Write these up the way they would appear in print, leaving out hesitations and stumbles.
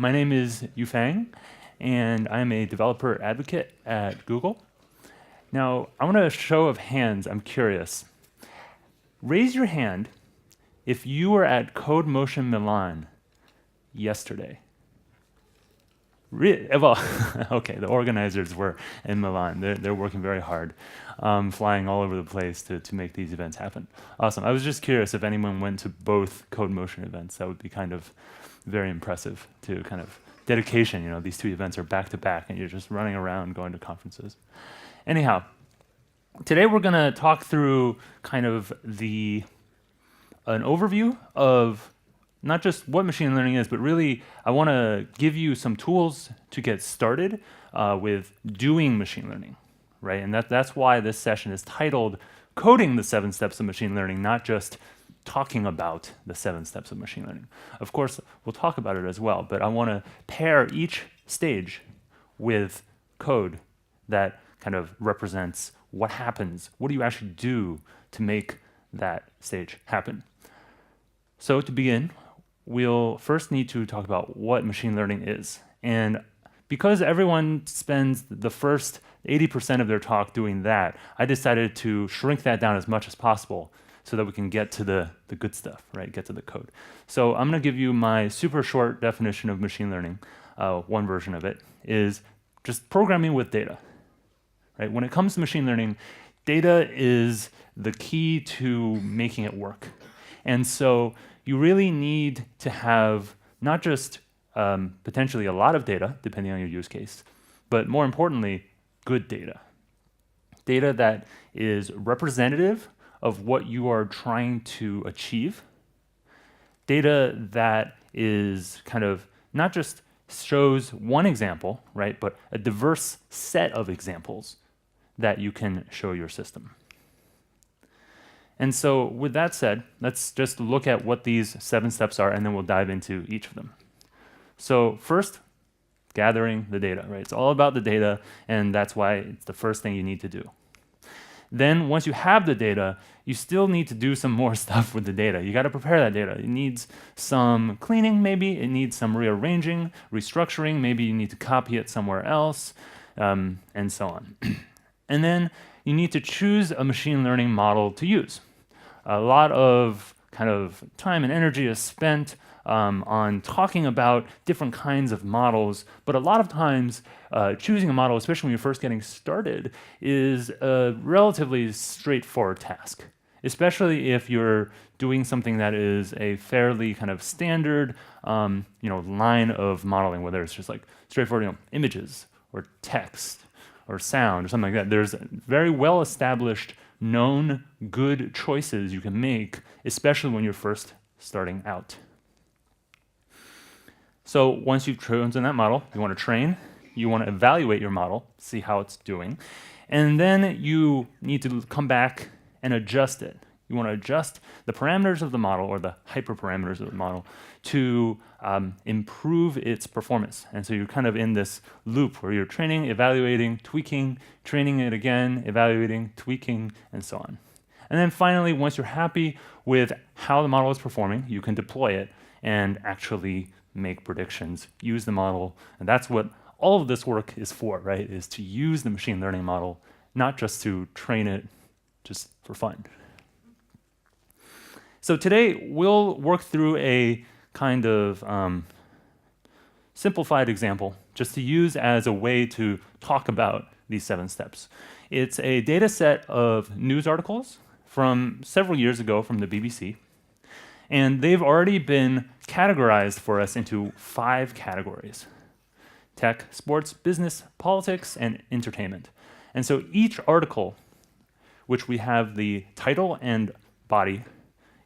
My name is Yufeng, and I'm a developer advocate at Google. Now, I want a show of hands. I'm curious. Raise your hand if you were at Codemotion Milan yesterday. Well, okay, the organizers were in Milan. They're working very hard, flying all over the place to make these events happen. Awesome. I was just curious if anyone went to both Codemotion events. That would be kind of very impressive to kind of dedication. You know, these two events are back to back, and you're just running around going to conferences. Anyhow, today we're going to talk through kind of an overview of not just what machine learning is, but really I want to give you some tools to get started with doing machine learning, right? And that's why this session is titled Coding the 7 Steps of Machine Learning, not just talking about the 7 steps of machine learning. Of course, we'll talk about it as well, but I want to pair each stage with code that kind of represents what happens. What do you actually do to make that stage happen? So to begin, we'll first need to talk about what machine learning is. And because everyone spends the first 80% of their talk doing that, I decided to shrink that down as much as possible so that we can get to the good stuff, right? Get to the code. So I'm going to give you my super short definition of machine learning. One version of it is just programming with data, right? When it comes to machine learning, data is the key to making it work. And so you really need to have not just potentially a lot of data, depending on your use case, but more importantly, good data. Data that is representative of what you are trying to achieve. Data that is kind of not just shows one example, right, but a diverse set of examples that you can show your system. And so with that said, let's just look at what these 7 steps are, and then we'll dive into each of them. So first, gathering the data, right? It's all about the data, and that's why it's the first thing you need to do. Then once you have the data, you still need to do some more stuff with the data. You got to prepare that data. It needs some cleaning, maybe. It needs some rearranging, restructuring. Maybe you need to copy it somewhere else, and so on. And then you need to choose a machine learning model to use. A lot of kind of time and energy is spent on talking about different kinds of models, but a lot of times choosing a model, especially when you're first getting started, is a relatively straightforward task, especially if you're doing something that is a fairly kind of standard line of modeling, whether it's just like straightforward images or text or sound or something like that. There's very well-established, known good choices you can make, especially when you're first starting out. So once you've chosen that model, you want to train, you want to evaluate your model, see how it's doing, and then you need to come back and adjust it. You want to adjust the parameters of the model, or the hyperparameters of the model, to improve its performance. And so you're kind of in this loop where you're training, evaluating, tweaking, training it again, evaluating, tweaking, and so on. And then finally, once you're happy with how the model is performing, you can deploy it and actually make predictions, use the model. And that's what all of this work is for, right? Is to use the machine learning model, not just to train it just for fun. So today, we'll work through a kind of simplified example just to use as a way to talk about these 7 steps. It's a data set of news articles from several years ago from the BBC, and they've already been categorized for us into 5 categories: tech, sports, business, politics, and entertainment. And so each article, which we have the title and body,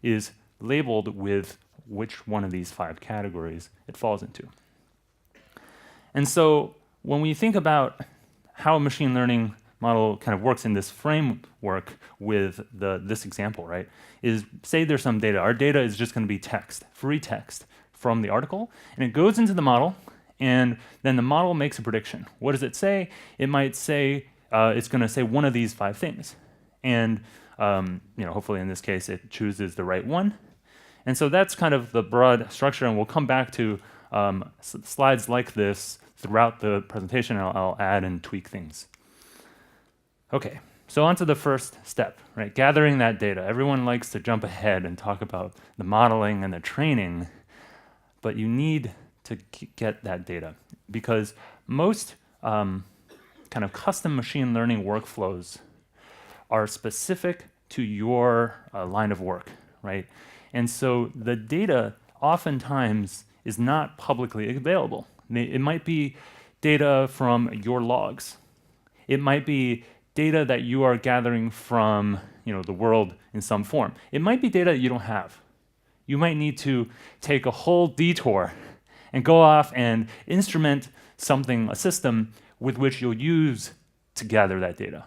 is labeled with which one of these 5 categories it falls into. And so when we think about how a machine learning model kind of works in this framework with this example, right, is say there's some data. Our data is just going to be text, free text from the article, and it goes into the model, and then the model makes a prediction. What does it say? It might say, it's going to say one of these 5 things. And hopefully in this case, it chooses the right one. And so that's kind of the broad structure, and we'll come back to slides like this throughout the presentation. I'll add and tweak things. Okay, so on to the first step, right? Gathering that data. Everyone likes to jump ahead and talk about the modeling and the training, but you need to get that data because most kind of custom machine learning workflows are specific to your line of work, right? And so the data oftentimes is not publicly available. It might be data from your logs. It might be data that you are gathering from the world in some form. It might be data that you don't have. You might need to take a whole detour and go off and instrument something, a system with which you'll use to gather that data.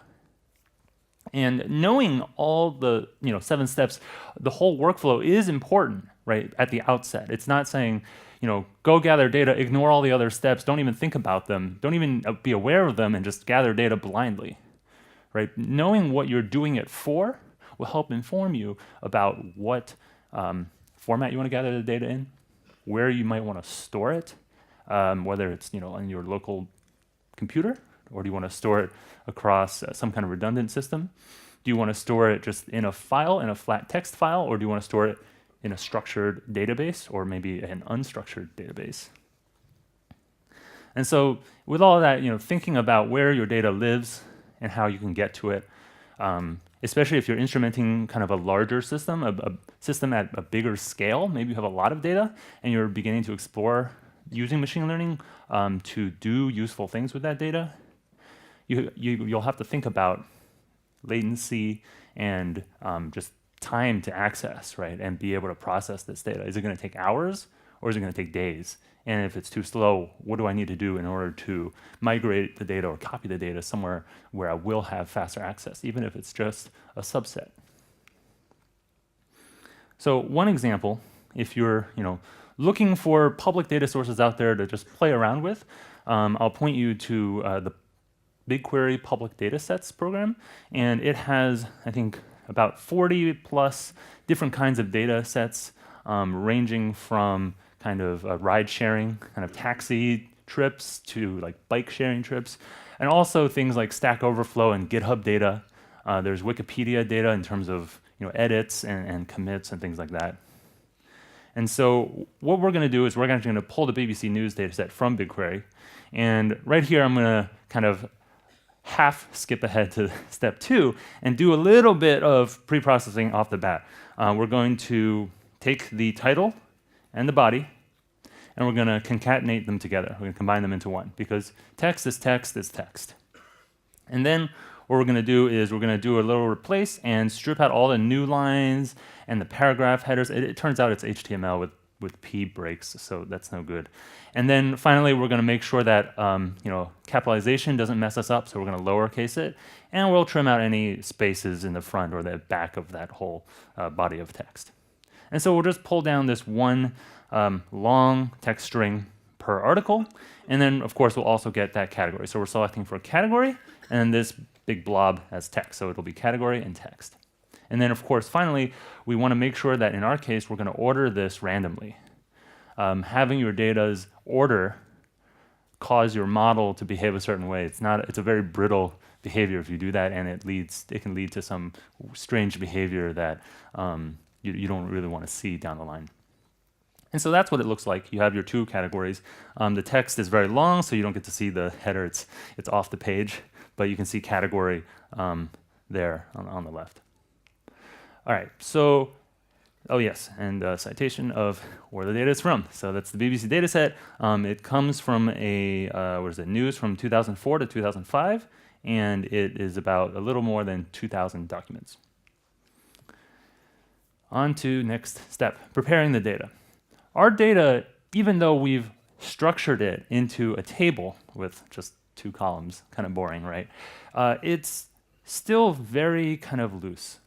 And knowing all the 7 steps, the whole workflow is important, right, at the outset. It's not saying, go gather data, ignore all the other steps, don't even think about them, don't even be aware of them, and just gather data blindly, right? Knowing what you're doing it for will help inform you about what format you want to gather the data in, where you might want to store it, whether it's on your local computer, or do you want to store it across some kind of redundant system? Do you want to store it just in a file, in a flat text file, or do you want to store it in a structured database, or maybe an unstructured database? And so with all that, thinking about where your data lives and how you can get to it, especially if you're instrumenting kind of a larger system, a system at a bigger scale, maybe you have a lot of data and you're beginning to explore using machine learning to do useful things with that data, you'll have to think about latency and just time to access, right, and be able to process this data. Is it going to take hours or is it going to take days? And if it's too slow, what do I need to do in order to migrate the data or copy the data somewhere where I will have faster access, even if it's just a subset? So one example, if you're looking for public data sources out there to just play around with, I'll point you to the BigQuery public data sets program, and it has, I think, about 40 plus different kinds of data sets, ranging from kind of ride sharing, kind of taxi trips to like bike sharing trips, and also things like Stack Overflow and GitHub data. There's Wikipedia data in terms of edits and commits and things like that. And so what we're going to do is we're actually going to pull the BBC News dataset from BigQuery, and right here I'm going to kind of half skip ahead to step 2 and do a little bit of pre-processing off the bat. We're going to take the title and the body, and we're going to concatenate them together. We're going to combine them into one, because text is text is text. And then what we're going to do is we're going to do a little replace and strip out all the new lines and the paragraph headers. It turns out it's HTML with P breaks, so that's no good. And then finally, we're going to make sure that capitalization doesn't mess us up, so we're going to lowercase it, and we'll trim out any spaces in the front or the back of that whole body of text. And so we'll just pull down this one long text string per article, and then of course we'll also get that category. So we're selecting for a category, and this big blob as text, so it'll be category and text. And then of course finally we want to make sure that in our case we're going to order this randomly. Having your data's order cause your model to behave a certain way. It's a very brittle behavior if you do that, and it can lead to some strange behavior that you don't really want to see down the line. And so that's what it looks like. You have your 2 categories. The text is very long, so you don't get to see the header. It's off the page, but you can see category there on the left. All right, so, oh yes, and citation of where the data is from. So that's the BBC dataset. It comes from news from 2004 to 2005, and it is about a little more than 2,000 documents. On to next step, preparing the data. Our data, even though we've structured it into a table with just 2 columns, kind of boring, right? It's still very kind of loose.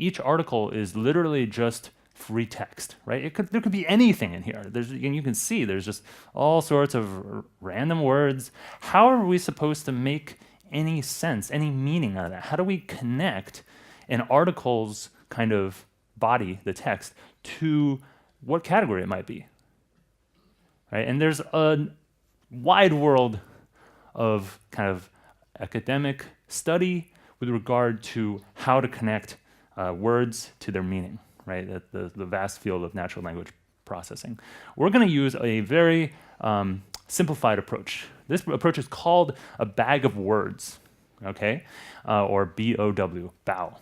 Each article is literally just free text, right? There could be anything in here. And you can see there's just all sorts of random words. How are we supposed to make any sense, any meaning out of that? How do we connect an article's kind of body, the text, to what category it might be? right? And there's a wide world of kind of academic study with regard to how to connect words to their meaning, right? The vast field of natural language processing. We're going to use a very simplified approach. This approach is called a bag of words, okay? Or BOW, bow.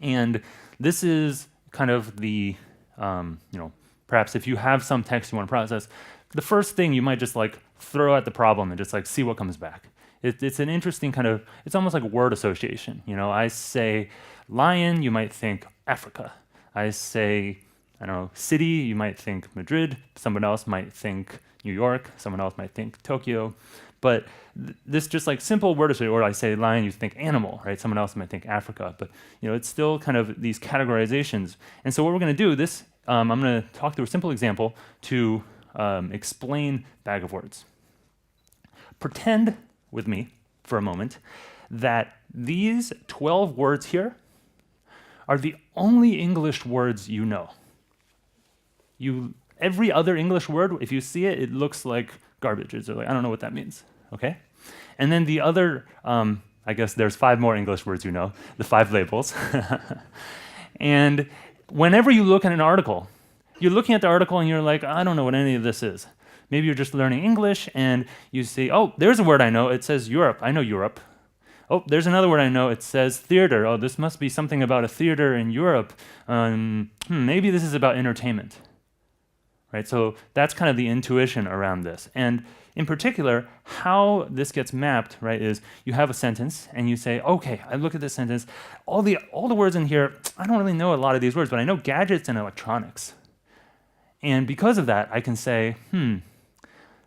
And this is kind of the, perhaps if you have some text you want to process, the first thing you might just like throw at the problem and just like see what comes back. It's an interesting kind of, it's almost like word association. I say lion, you might think Africa. I say, I don't know, city, you might think Madrid. Someone else might think New York. Someone else might think Tokyo. But this just like simple word association, or I say lion, you think animal, right? Someone else might think Africa. But it's still kind of these categorizations. And so what we're going to do, I'm going to talk through a simple example to explain bag of words. Pretend with me for a moment that these 12 words here are the only English words you know. Every other English word, if you see it, it looks like garbage. It's like, I don't know what that means, okay? And then the other, I guess there's 5 more English words you know, the 5 labels. And whenever you look at an article, you're looking at the article and you're like, I don't know what any of this is. Maybe you're just learning English and you see, oh, there's a word I know. It says Europe. I know Europe. Oh, there's another word I know. It says theater. Oh, this must be something about a theater in Europe. Maybe this is about entertainment. Right? So that's kind of the intuition around this. And in particular, how this gets mapped, right, is you have a sentence and you say, okay, I look at this sentence. All the words in here, I don't really know a lot of these words, but I know gadgets and electronics. And because of that, I can say,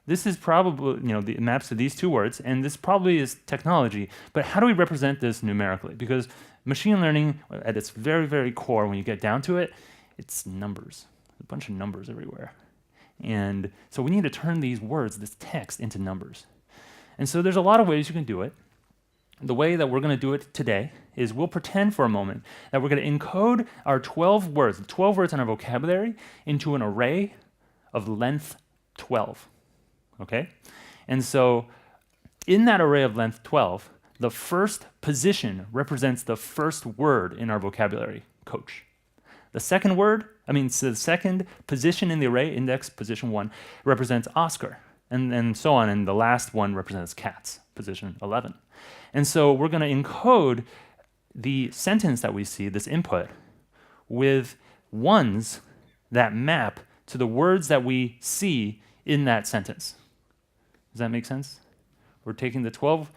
this is probably, it maps to these 2 words, and this probably is technology, but how do we represent this numerically? Because machine learning, at its very, very core, when you get down to it, it's numbers. There's a bunch of numbers everywhere. And so we need to turn these words, this text, into numbers. And so there's a lot of ways you can do it. The way that we're going to do it today is we'll pretend for a moment that we're going to encode our 12 words, the 12 words in our vocabulary, into an array of length 12. Okay? And so in that array of length 12, the first position represents the first word in our vocabulary, coach. The second position in the array, index position 1, represents Oscar, and so on, and the last one represents cats, position 11. And so we're going to encode the sentence that we see, this input, with ones that map to the words that we see in that sentence. Does that make sense? We're taking the 12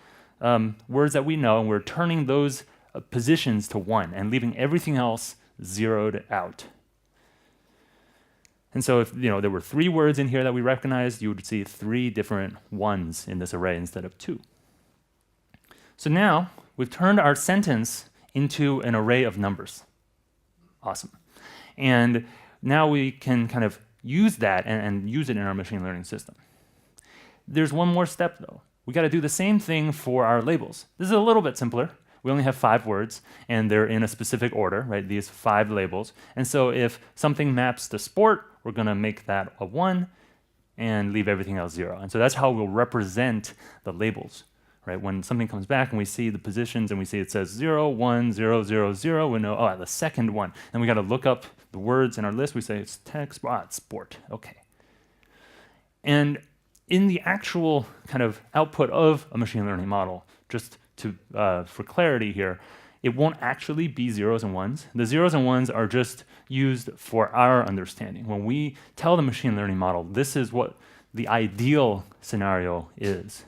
words that we know, and we're turning those positions to 1 and leaving everything else zeroed out. And so if there were 3 words in here that we recognized, you would see 3 different ones in this array instead of 2. So now we've turned our sentence into an array of numbers. Awesome. And now we can kind of use that and use it in our machine learning system. There's one more step, though. We got to do the same thing for our labels. This is a little bit simpler. We only have 5 words, and they're in a specific order, right? These 5 labels. And so if something maps to sport, we're going to make that a 1 and leave everything else 0. And so that's how we'll represent the labels, right? When something comes back and we see the positions and we see it says 0, 1, 0, 0, 0, we know, the second one. And we got to look up the words in our list. We say it's text, it's sport. Okay. And in the actual kind of output of a machine learning model, just for clarity here, it won't actually be zeros and ones. The zeros and ones are just used for our understanding. When we tell the machine learning model, this is what the ideal scenario is.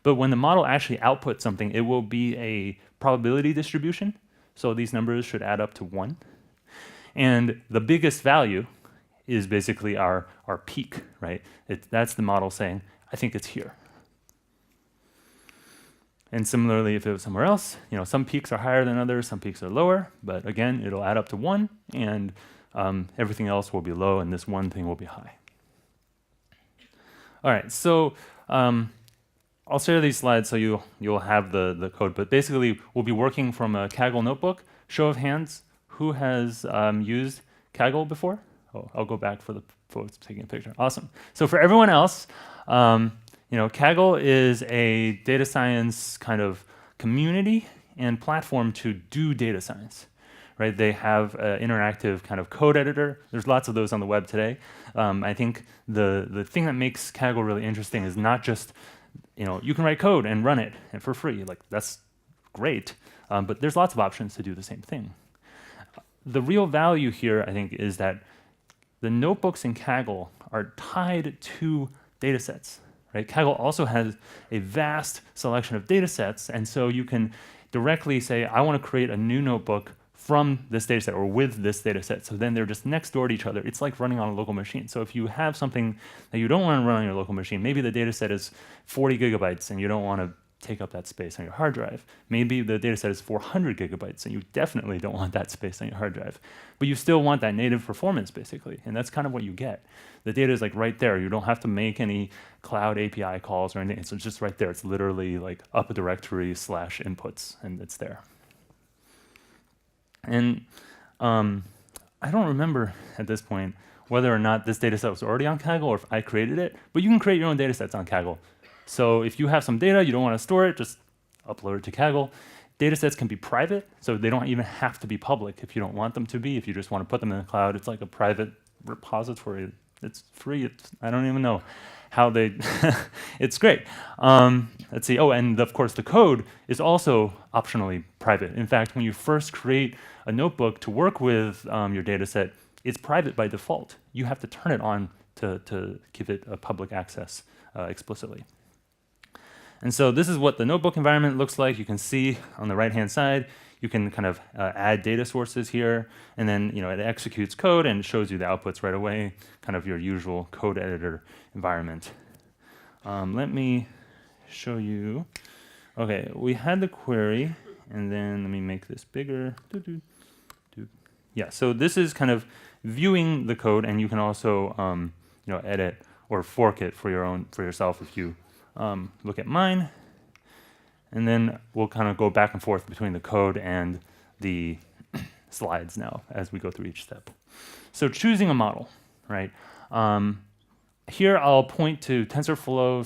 But when the model actually outputs something, it will be a probability distribution. So these numbers should add up to 1. And the biggest value is basically our peak, right? That's the model saying, I think it's here. And similarly, if it was somewhere else, some peaks are higher than others, some peaks are lower, but again, it'll add up to 1, and everything else will be low, and this one thing will be high. All right, so I'll share these slides so you'll have the code, but basically, we'll be working from a Kaggle notebook. Show of hands, who has used Kaggle before? Oh, I'll go back for the folks taking a picture. Awesome. So for everyone else, Kaggle is a data science kind of community and platform to do data science. Right? They have an interactive kind of code editor. There's lots of those on the web today. I think the thing that makes Kaggle really interesting is not just, you can write code and run it and for free. Like, that's great. But there's lots of options to do the same thing. The real value here, I think, is that the notebooks in Kaggle are tied to data sets. Right? Kaggle also has a vast selection of data sets, and so you can directly say, I want to create a new notebook from this data set or with this data set. So then they're just next door to each other. It's like running on a local machine. So if you have something that you don't want to run on your local machine, maybe the data set is 40 gigabytes and you don't want to take up that space on your hard drive. Maybe the data set is 400 gigabytes and you definitely don't want that space on your hard drive. But you still want that native performance, basically. And that's kind of what you get. The data is like right there. You don't have to make any cloud API calls or anything. It's just right there. It's literally like up a directory / inputs, and it's there. And I don't remember at this point whether or not this data set was already on Kaggle or if I created it, but you can create your own data sets on Kaggle. So if you have some data, you don't want to store it, just upload it to Kaggle. Data sets can be private, so they don't even have to be public if you don't want them to be. If you just want to put them in the cloud, it's like a private repository. It's free. I don't even know how they, it's great. Let's see, and of course the code is also optionally private. In fact, when you first create a notebook to work with your data set, it's private by default. You have to turn it on to give it a public access explicitly. And so this is what the notebook environment looks like. You can see on the right-hand side, you can kind of add data sources here, and then it executes code and shows you the outputs right away, kind of your usual code editor environment. Let me show you. Okay, we had the query, and then let me make this bigger. Yeah, so this is kind of viewing the code, and you can also edit or fork it for yourself if you look at mine. And then we'll kind of go back and forth between the code and the slides now as we go through each step. So choosing a model, right? Here I'll point to TensorFlow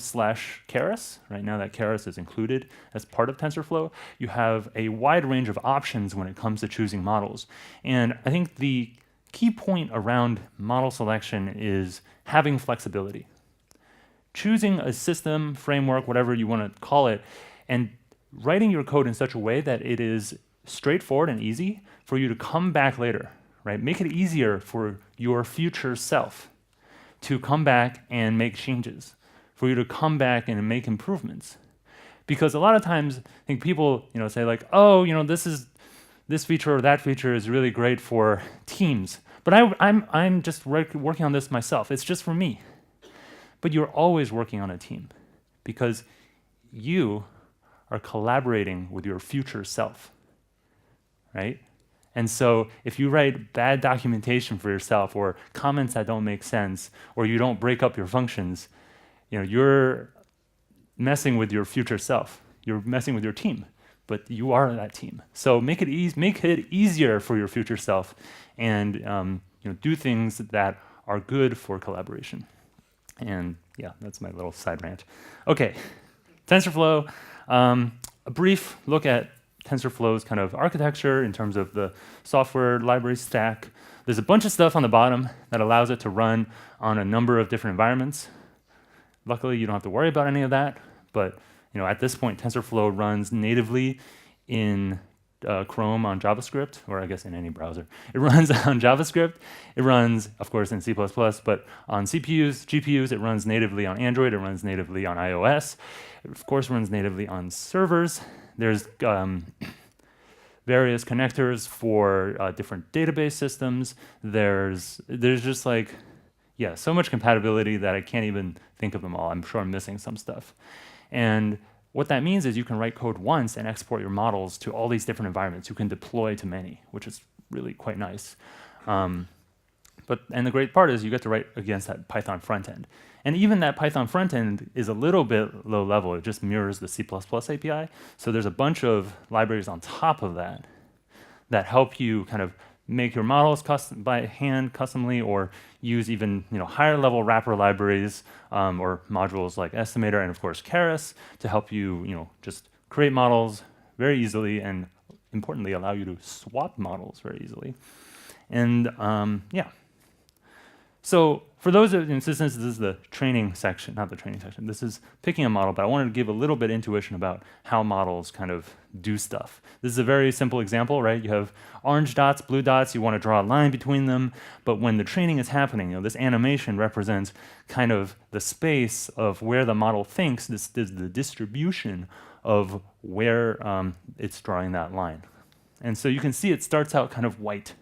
/ Keras. Right now that Keras is included as part of TensorFlow. You have a wide range of options when it comes to choosing models. And I think the key point around model selection is having flexibility. Choosing a system, framework, whatever you want to call it, and writing your code in such a way that it is straightforward and easy for you to come back later, right? Make it easier for your future self to come back and make changes, for you to come back and make improvements. Because a lot of times, I think people, say like, oh, this feature or that feature is really great for teams, but I'm just working on this myself. It's just for me. But you're always working on a team because you are collaborating with your future self, right? And so if you write bad documentation for yourself or comments that don't make sense or you don't break up your functions, you're messing with your future self. You're messing with your team, but you are that team. So make it easier for your future self and do things that are good for collaboration. And yeah, that's my little side rant. Okay, TensorFlow. A brief look at TensorFlow's kind of architecture in terms of the software library stack. There's a bunch of stuff on the bottom that allows it to run on a number of different environments. Luckily, you don't have to worry about any of that. But at this point, TensorFlow runs natively in Chrome on JavaScript, or I guess in any browser. It runs on JavaScript. It runs, of course, in C++, but on CPUs, GPUs, it runs natively on Android. It runs natively on iOS. It, of course, runs natively on servers. There's various connectors for different database systems. There's just like, so much compatibility that I can't even think of them all. I'm sure I'm missing some stuff. And what that means is you can write code once and export your models to all these different environments. You can deploy to many, which is really quite nice. And the great part is you get to write against that Python front end. And even that Python front end is a little bit low level. It just mirrors the C++ API. So there's a bunch of libraries on top of that that help you kind of make your models by hand customly, or use even higher level wrapper libraries or modules like Estimator and of course Keras to help you just create models very easily, and importantly allow you to swap models very easily. And yeah. So for those of in this is the training section, not the training section. This is picking a model, but I wanted to give a little bit intuition about how models kind of do stuff. This is a very simple example, right? You have orange dots, blue dots, you want to draw a line between them, but when the training is happening, this animation represents kind of the space of where the model thinks. This is the distribution of where it's drawing that line. And so you can see it starts out kind of white,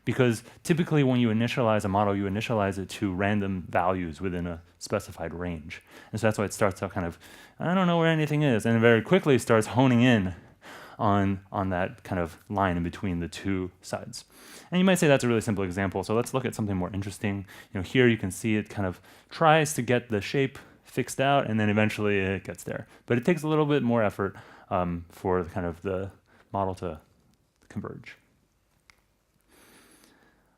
because typically when you initialize a model, you initialize it to random values within a specified range. And so that's why it starts out kind of, I don't know where anything is, and very quickly starts honing in on that kind of line in between the two sides. And you might say that's a really simple example, so let's look at something more interesting. Here you can see it kind of tries to get the shape fixed out, and then eventually it gets there. But it takes a little bit more effort for kind of the model to converge.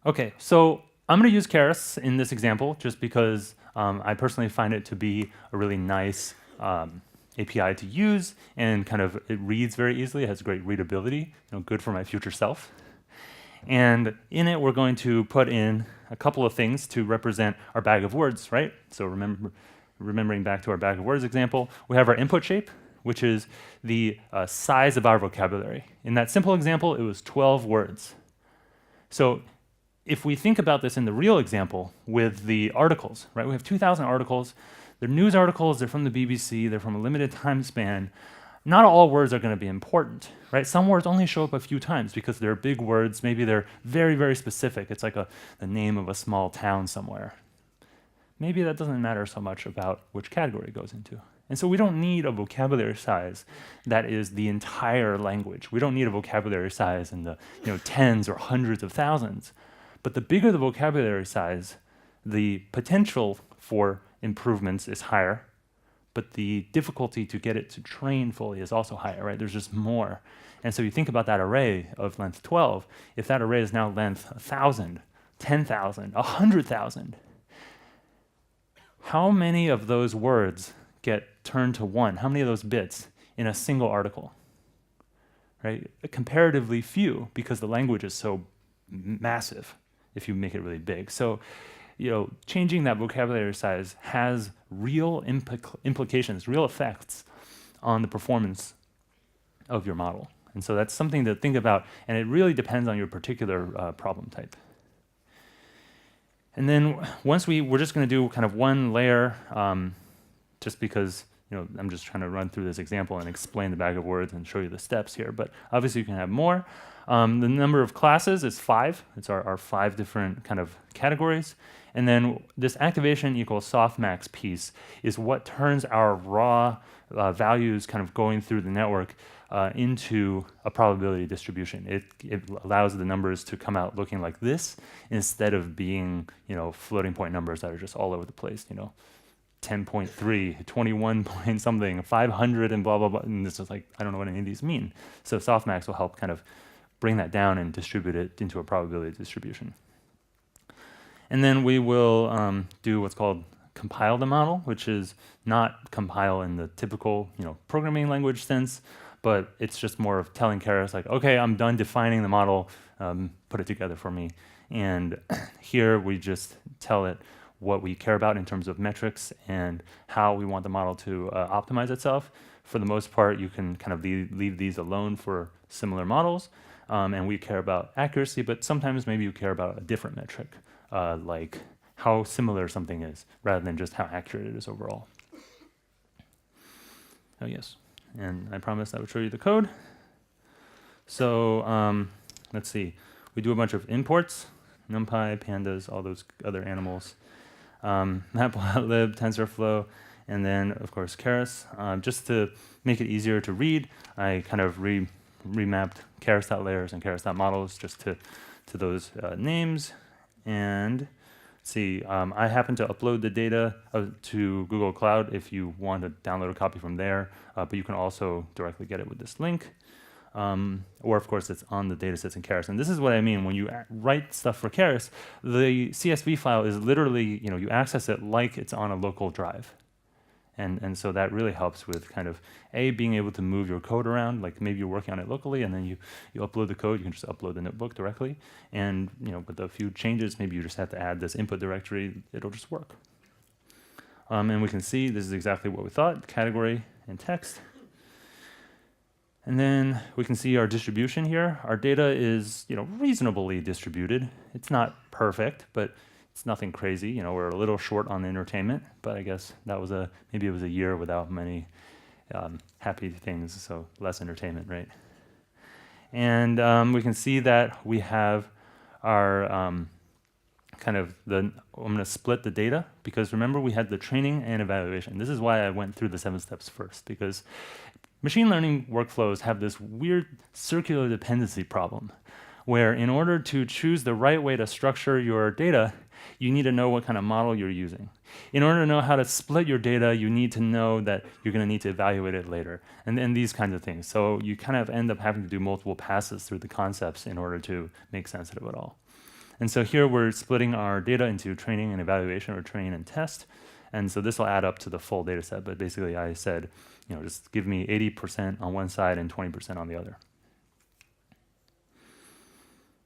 Okay, so I'm going to use Keras in this example just because I personally find it to be a really nice API to use, and kind of it reads very easily. It has great readability, good for my future self. And in it, we're going to put in a couple of things to represent our bag of words, right? So remembering back to our bag of words example, we have our input shape, which is the size of our vocabulary. In that simple example, it was 12 words. So if we think about this in the real example with the articles, right? We have 2,000 articles. They're news articles, they're from the BBC, they're from a limited time span. Not all words are going to be important, right? Some words only show up a few times because they're big words. Maybe they're very, very specific. It's like the name of a small town somewhere. Maybe that doesn't matter so much about which category it goes into. And so we don't need a vocabulary size that is the entire language. We don't need a vocabulary size in the tens or hundreds of thousands. But the bigger the vocabulary size, the potential for improvements is higher, but the difficulty to get it to train fully is also higher, right? There's just more. And so you think about that array of length 12, if that array is now length 1,000, 10,000, 100,000, how many of those words get turned to one? How many of those bits in a single article? Right? Comparatively few, because the language is so massive if you make it really big. So, changing that vocabulary size has real implications, real effects on the performance of your model. And so that's something to think about, and it really depends on your particular problem type. And then once we're just going to do kind of one layer, just because I'm just trying to run through this example and explain the bag of words and show you the steps here. But obviously you can have more. The number of classes is 5. It's our 5 different kind of categories. And then this activation equals softmax piece is what turns our raw values kind of going through the network into a probability distribution. It allows the numbers to come out looking like this instead of being floating point numbers that are just all over the place. 10.3, 21 point something, 500 and blah, blah, blah. And this is like, I don't know what any of these mean. So softmax will help kind of bring that down and distribute it into a probability distribution. And then we will do what's called compile the model, which is not compile in the typical programming language sense, but it's just more of telling Keras like, okay, I'm done defining the model, put it together for me. And here we just tell it what we care about in terms of metrics and how we want the model to optimize itself. For the most part, you can kind of leave these alone for similar models. And we care about accuracy, but sometimes maybe you care about a different metric, like how similar something is, rather than just how accurate it is overall. Oh, yes. And I promised I would show you the code. So let's see. We do a bunch of imports, NumPy, pandas, all those other animals. Matplotlib, TensorFlow, and then, of course, Keras. Just to make it easier to read, I kind of remapped Keras.layers and Keras.models just to those names. And let's see, I happen to upload the data to Google Cloud if you want to download a copy from there, but you can also directly get it with this link. or of course it's on the datasets in Keras. And this is what I mean when you write stuff for Keras, the CSV file is literally, you access it like it's on a local drive. And so that really helps with kind of being able to move your code around, like maybe you're working on it locally and then you upload the code, you can just upload the notebook directly. And with a few changes, maybe you just have to add this input directory, it'll just work. And we can see this is exactly what we thought, category and text. And then we can see our distribution here. Our data is reasonably distributed. It's not perfect, but it's nothing crazy. We're a little short on entertainment, but I guess that was maybe it was a year without many happy things, so less entertainment, right? And we can see that we have our I'm going to split the data, because remember we had the training and evaluation. This is why I went through the 7 steps first, because machine learning workflows have this weird circular dependency problem, where in order to choose the right way to structure your data, you need to know what kind of model you're using. In order to know how to split your data, you need to know that you're going to need to evaluate it later, and then these kinds of things. So you kind of end up having to do multiple passes through the concepts in order to make sense of it all. And so here we're splitting our data into training and evaluation, or train and test. And so this will add up to the full data set, but basically I said, just give me 80% on one side and 20% on the other.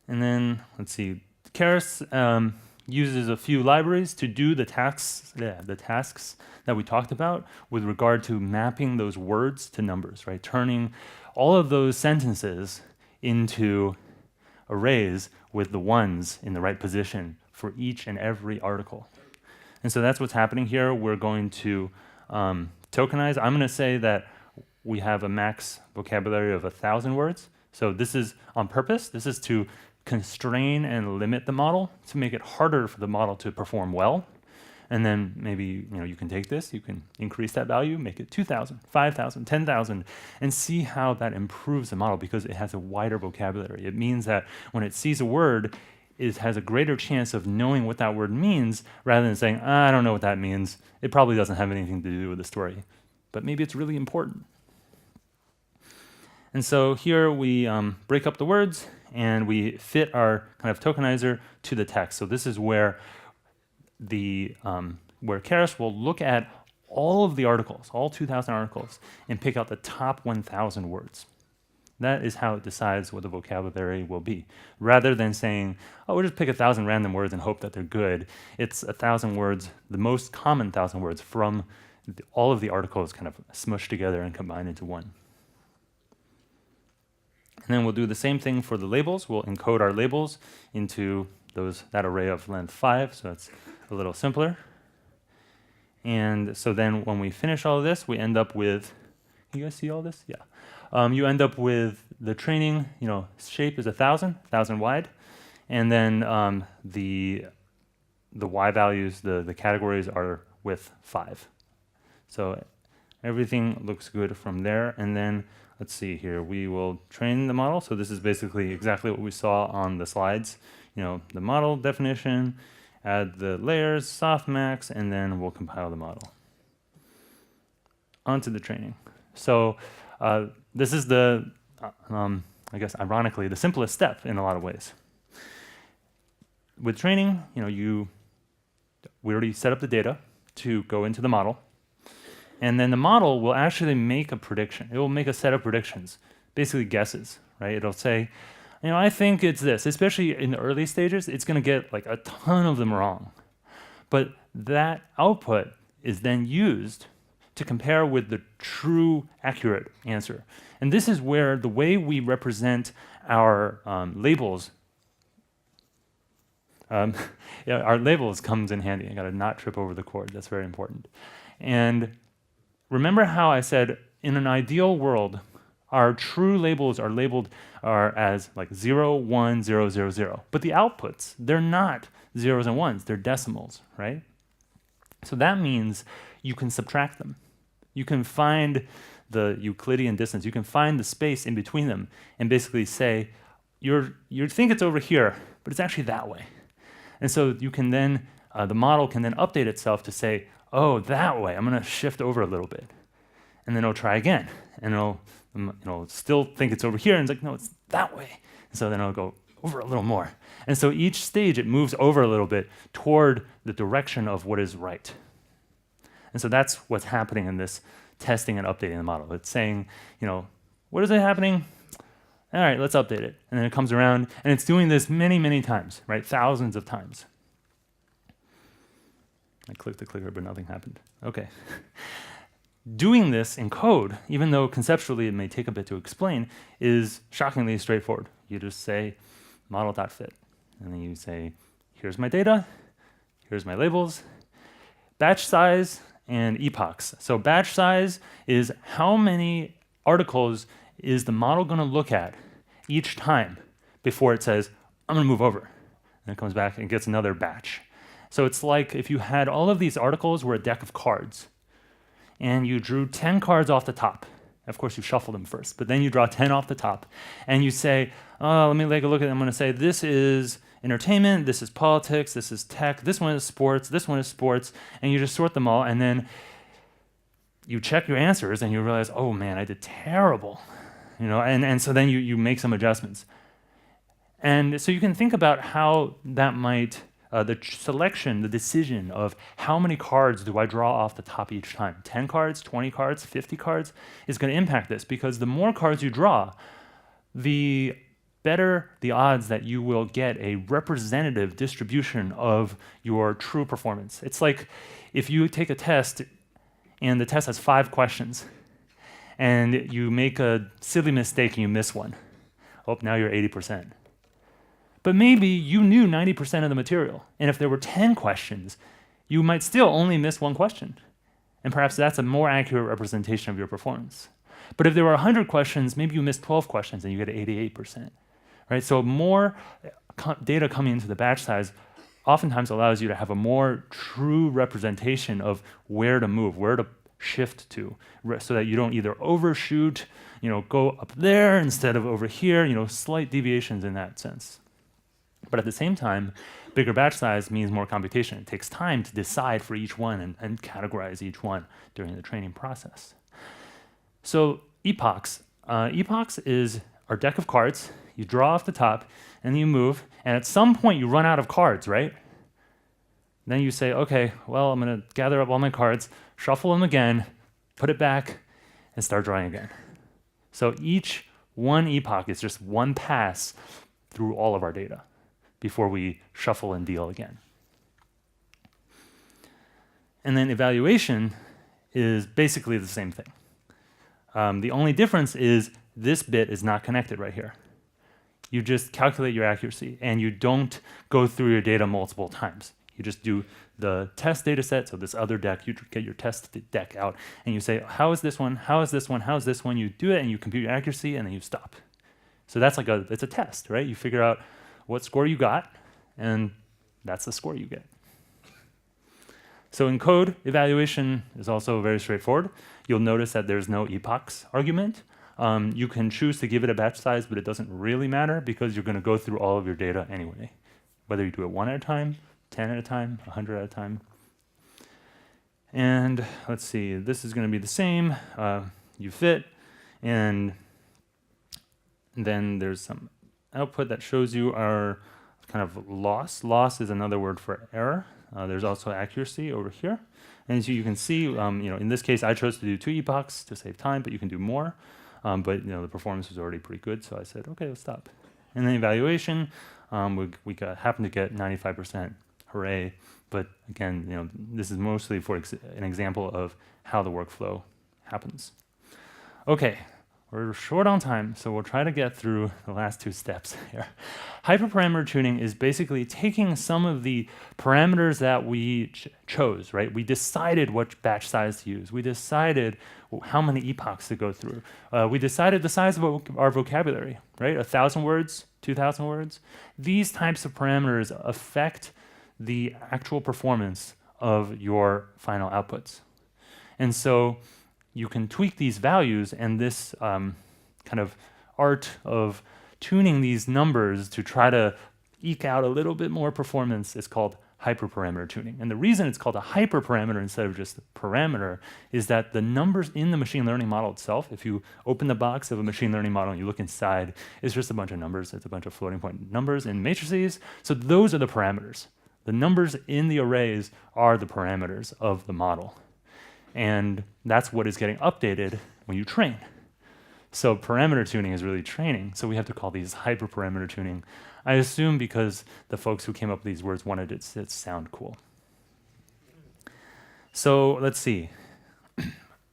And then, let's see, Keras uses a few libraries to do the tasks that we talked about with regard to mapping those words to numbers, right? Turning all of those sentences into arrays with the ones in the right position for each and every article. And so that's what's happening here. We're going to tokenize. I'm going to say that we have a max vocabulary of 1,000 words. So this is on purpose. This is to constrain and limit the model to make it harder for the model to perform well. And then maybe you can take this, you can increase that value, make it 2,000, 5,000, 10,000, and see how that improves the model, because it has a wider vocabulary. It means that when it sees a word, it has a greater chance of knowing what that word means, rather than saying, I don't know what that means. It probably doesn't have anything to do with the story, but maybe it's really important. And so here we break up the words and we fit our kind of tokenizer to the text. So this is where where Keras will look at all of the articles, all 2,000 articles, and pick out the top 1,000 words. That is how it decides what the vocabulary will be. Rather than saying, we'll just pick 1,000 random words and hope that they're good, it's 1,000 words, the most common 1,000 words from all of the articles kind of smushed together and combined into one. And then we'll do the same thing for the labels. We'll encode our labels into that array of length 5, so that's a little simpler. And so then when we finish all of this, we end up with, you guys see all this? Yeah. You end up with the training, shape is 1,000 wide, and then the Y values, the categories are width 5. So everything looks good from there. And then let's see here, we will train the model. So this is basically exactly what we saw on the slides. The model definition, add the layers, softmax, and then we'll compile the model. Onto the training. So this is I guess ironically, the simplest step in a lot of ways. With training, we already set up the data to go into the model. And then the model will actually make a prediction. It will make a set of predictions, basically guesses, right? It'll say, I think it's this. Especially in the early stages, it's going to get like a ton of them wrong. But that output is then used to compare with the true accurate answer. And this is where the way we represent our labels, our labels comes in handy. I got to not trip over the cord. That's very important. And remember how I said in an ideal world, our true labels are labeled as like 0, 1, 0, 0, 0. But the outputs, they're not zeros and ones, they're decimals, right? So that means you can subtract them. You can find the Euclidean distance, you can find the space in between them and basically say, you think it's over here, but it's actually that way. And so you can then, the model can then update itself to say, that way, I'm going to shift over a little bit. And then it'll try again, and it'll still think it's over here, and it's like, no, it's that way. And so then I'll go over a little more. And so each stage, it moves over a little bit toward the direction of what is right. And so that's what's happening in this testing and updating the model. It's saying, what is it happening? All right, let's update it. And then it comes around, and it's doing this many, many times, right? Thousands of times. I clicked the clicker, but nothing happened. Okay. Doing this in code, even though conceptually it may take a bit to explain, is shockingly straightforward. You just say model.fit, and then you say, here's my data, here's my labels, batch size, and epochs. So batch size is how many articles is the model going to look at each time before it says, I'm going to move over. And it comes back and gets another batch. So it's like if you had all of these articles were a deck of cards, and you drew 10 cards off the top. Of course, you shuffle them first, but then you draw 10 off the top, and you say, oh, let me take a look at it. I'm going to say, this is entertainment, this is politics, this is tech, this one is sports, this one is sports, and you just sort them all, and then you check your answers, and you realize, oh man, I did terrible. And so then you make some adjustments. And so you can think about how that might, the selection, the decision of how many cards do I draw off the top each time, 10 cards, 20 cards, 50 cards, is going to impact this, because the more cards you draw, the better the odds that you will get a representative distribution of your true performance. It's like if you take a test and the test has 5 questions and you make a silly mistake and you miss one. Oh, now you're 80%. But maybe you knew 90% of the material, and if there were 10 questions, you might still only miss 1 question. And perhaps that's a more accurate representation of your performance. But if there were 100 questions, maybe you missed 12 questions and you get 88%. Right? So more data coming into the batch size oftentimes allows you to have a more true representation of where to move, where to shift to, so that you don't either overshoot, go up there instead of over here, slight deviations in that sense. But at the same time, bigger batch size means more computation. It takes time to decide for each one and categorize each one during the training process. So epochs. Epochs is our deck of cards. You draw off the top, and you move, and at some point you run out of cards, right? Then you say, okay, well, I'm going to gather up all my cards, shuffle them again, put it back, and start drawing again. So each one epoch is just one pass through all of our data before we shuffle and deal again. And then evaluation is basically the same thing. The only difference is this bit is not connected right here. You just calculate your accuracy, and you don't go through your data multiple times. You just do the test data set, so this other deck, you get your test deck out, and you say, how is this one, how is this one, how is this one? You do it, and you compute your accuracy, and then you stop. So that's like it's a test, right? You figure out what score you got, and that's the score you get. So in code, evaluation is also very straightforward. You'll notice that there's no epochs argument. You can choose to give it a batch size, but it doesn't really matter because you're going to go through all of your data anyway, whether you do it 1 at a time, 10 at a time, 100 at a time. And let's see, this is going to be the same. You fit, and then there's some output that shows you our kind of loss. Loss is another word for error. There's also accuracy over here. And as you can see, in this case, I chose to do 2 epochs to save time, but you can do more. But the performance was already pretty good, so I said, okay, let's stop. And then evaluation, we happened to get 95%, hooray. But again, this is mostly for an example of how the workflow happens. Okay, we're short on time, so we'll try to get through the last 2 steps here. Hyperparameter tuning is basically taking some of the parameters that we chose, right? We decided what batch size to use. We decided how many epochs to go through. We decided the size of our vocabulary, right? 1,000 words, 2,000 words. These types of parameters affect the actual performance of your final outputs. And so you can tweak these values, and this kind of art of tuning these numbers to try to eke out a little bit more performance is called hyperparameter tuning. And the reason it's called a hyperparameter instead of just a parameter is that the numbers in the machine learning model itself, if you open the box of a machine learning model and you look inside, it's just a bunch of numbers. It's a bunch of floating point numbers in matrices. So those are the parameters. The numbers in the arrays are the parameters of the model. And that's what is getting updated when you train. So parameter tuning is really training. So we have to call these hyperparameter tuning. I assume because the folks who came up with these words wanted it to sound cool. So let's see.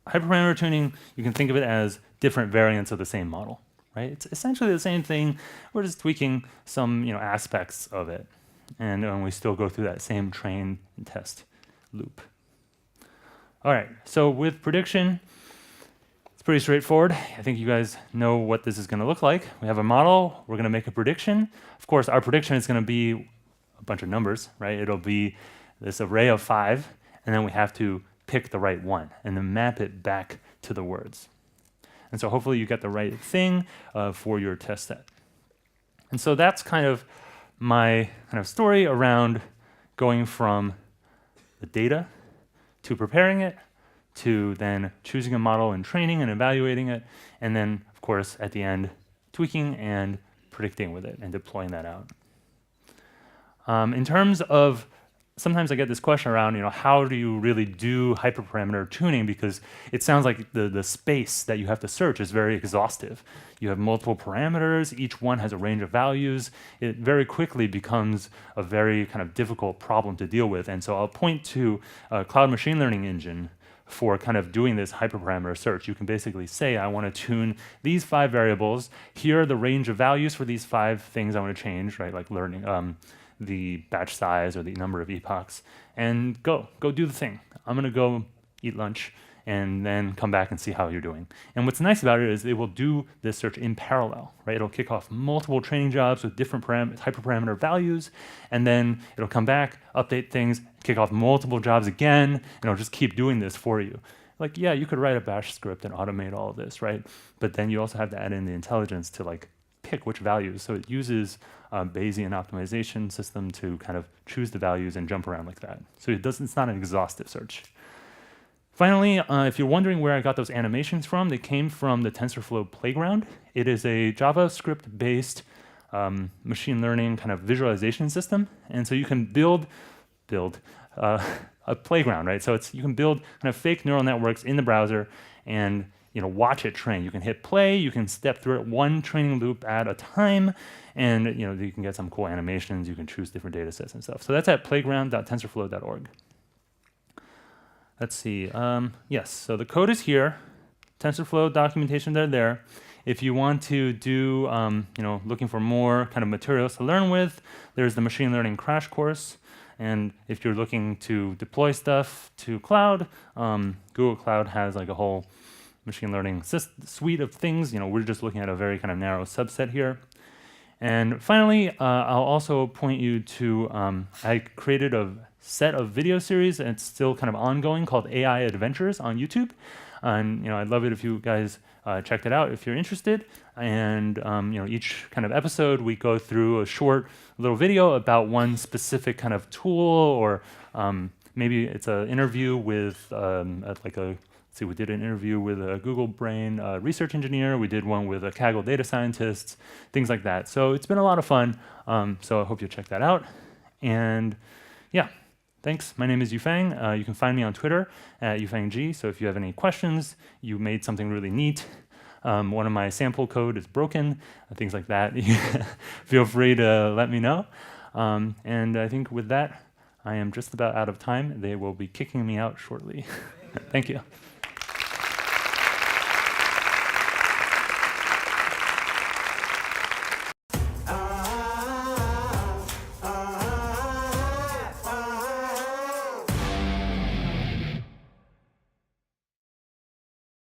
Hyperparameter tuning, you can think of it as different variants of the same model, right? It's essentially the same thing. We're just tweaking some aspects of it. And we still go through that same train and test loop. All right, so with prediction, it's pretty straightforward. I think you guys know what this is going to look like. We have a model. We're going to make a prediction. Of course, our prediction is going to be a bunch of numbers, right? It'll be this array of 5, and then we have to pick the right one and then map it back to the words. And so hopefully you get the right thing for your test set. And so that's kind of my story around going from the data to preparing it, to then choosing a model and training and evaluating it, and then, of course, at the end, tweaking and predicting with it and deploying that out. In terms of, sometimes I get this question around, how do you really do hyperparameter tuning? Because it sounds like the space that you have to search is very exhaustive. You have multiple parameters, each one has a range of values. It very quickly becomes a very kind of difficult problem to deal with. And so I'll point to a cloud machine learning engine for kind of doing this hyperparameter search. You can basically say, I want to tune these 5 variables. Here are the range of values for these 5 things I want to change, right? Like learning the batch size or the number of epochs, and go do the thing. I'm going to go eat lunch and then come back and see how you're doing. And what's nice about it is it will do this search in parallel, right? It'll kick off multiple training jobs with different hyperparameter values, and then it'll come back, update things, kick off multiple jobs again, and it'll just keep doing this for you. Like, yeah, you could write a bash script and automate all of this, right? But then you also have to add in the intelligence to pick which values. So it uses a Bayesian optimization system to kind of choose the values and jump around like that. So it's not an exhaustive search. Finally, if you're wondering where I got those animations from, they came from the TensorFlow playground. It is a JavaScript-based machine learning kind of visualization system. And so you can build a playground, right? So you can build kind of fake neural networks in the browser and watch it train. You can hit play, you can step through it one training loop at a time, and you can get some cool animations, you can choose different data sets and stuff. So that's at playground.tensorflow.org. Let's see. Yes, so the code is here. TensorFlow documentation, they're there. If you want to do, looking for more kind of materials to learn with, there's the machine learning crash course. And if you're looking to deploy stuff to cloud, Google Cloud has a whole machine learning suite of things. We're just looking at a very kind of narrow subset here. And finally, I'll also point you to, I created a set of video series, and it's still kind of ongoing, called AI Adventures on YouTube. And I'd love it if you guys checked it out if you're interested. And each kind of episode, we go through a short little video about one specific kind of tool, or maybe it's an interview with we did an interview with a Google Brain research engineer. We did one with a Kaggle data scientist, things like that. So it's been a lot of fun. So I hope you'll check that out. And yeah, thanks. My name is Yufeng. You can find me on Twitter at YufengG. So if you have any questions, you made something really neat, one of my sample code is broken, things like that, feel free to let me know. And I think with that, I am just about out of time. They will be kicking me out shortly. Thank you.